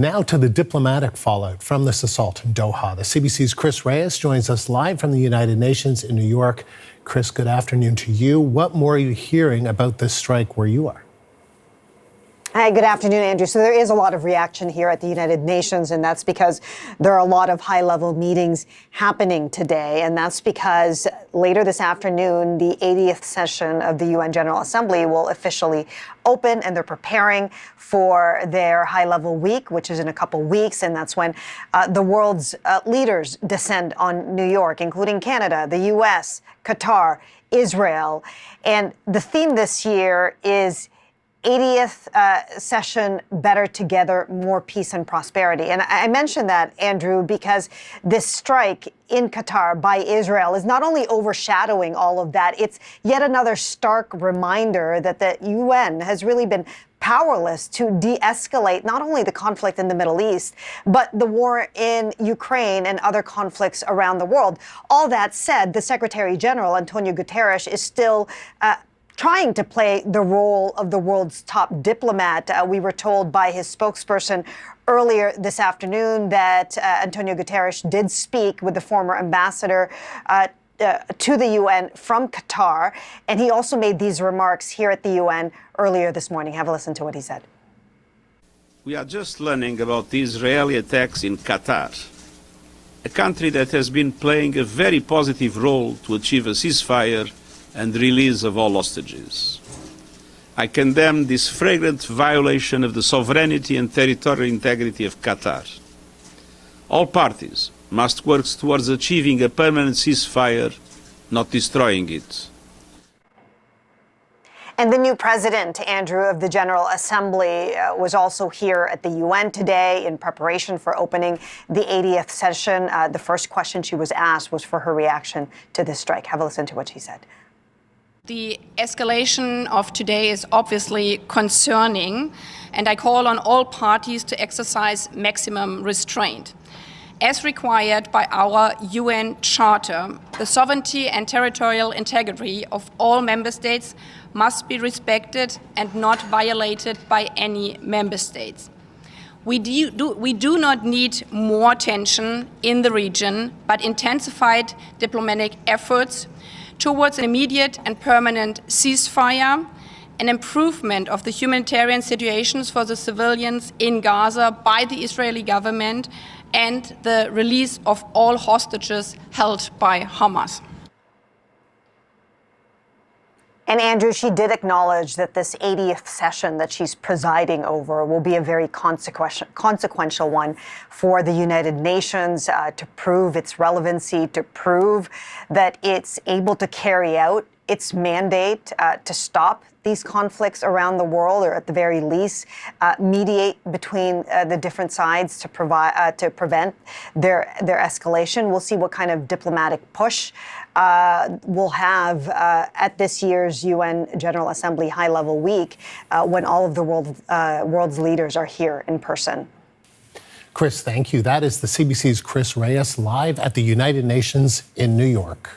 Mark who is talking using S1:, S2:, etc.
S1: Now to the diplomatic fallout from this assault in Doha. The CBC's Chris Reyes joins us live from the United Nations in New York. Chris, good afternoon to you. What more are you hearing about this strike where you are?
S2: Hi, good afternoon, Andrew. So there is a lot of reaction here at the United Nations, and that's because there are a lot of high-level meetings happening today. And that's because later this afternoon, the 80th session of the UN General Assembly will officially open, and they're preparing for their high-level week, which is in a couple weeks. And that's when the world's leaders descend on New York, including Canada, the U.S., Qatar, Israel. And the theme this year is 80th session, better together, more peace and prosperity. And I mentioned that, Andrew, because this strike in Qatar by Israel is not only overshadowing all of that, it's yet another stark reminder that the UN has really been powerless to de-escalate not only the conflict in the Middle East, but the war in Ukraine and other conflicts around the world. All that said, the Secretary General, António Guterres, is still trying to play the role of the world's top diplomat. We were told by his spokesperson earlier this afternoon that António Guterres did speak with the former ambassador to the UN from Qatar. And he also made these remarks here at the UN earlier this morning. Have a listen to what he said.
S3: We are just learning about the Israeli attacks in Qatar, a country that has been playing a very positive role to achieve a ceasefire and release of all hostages. I condemn this flagrant violation of the sovereignty and territorial integrity of Qatar. All parties must work towards achieving a permanent ceasefire, not destroying it.
S2: And the new president, Andrew, of the General Assembly was also here at the UN today in preparation for opening the 80th session. The first question she was asked was for her reaction to this strike. Have a listen to what she said.
S4: The escalation of today is obviously concerning, and I call on all parties to exercise maximum restraint. As required by our UN Charter, the sovereignty and territorial integrity of all member states must be respected and not violated by any member states. We do not need more tension in the region, but intensified diplomatic efforts towards an immediate and permanent ceasefire, an improvement of the humanitarian situations for the civilians in Gaza by the Israeli government, and the release of all hostages held by Hamas.
S2: And Andrew, she did acknowledge that this 80th session that she's presiding over will be a very consequential one for the United Nations to prove its relevancy, to prove that it's able to carry out its mandate to stop these conflicts around the world, or at the very least, mediate between the different sides to prevent their escalation. We'll see what kind of diplomatic push we'll have at this year's UN General Assembly High-Level Week when all of the world's leaders are here in person.
S1: Chris, thank you. That is the CBC's Chris Reyes live at the United Nations in New York.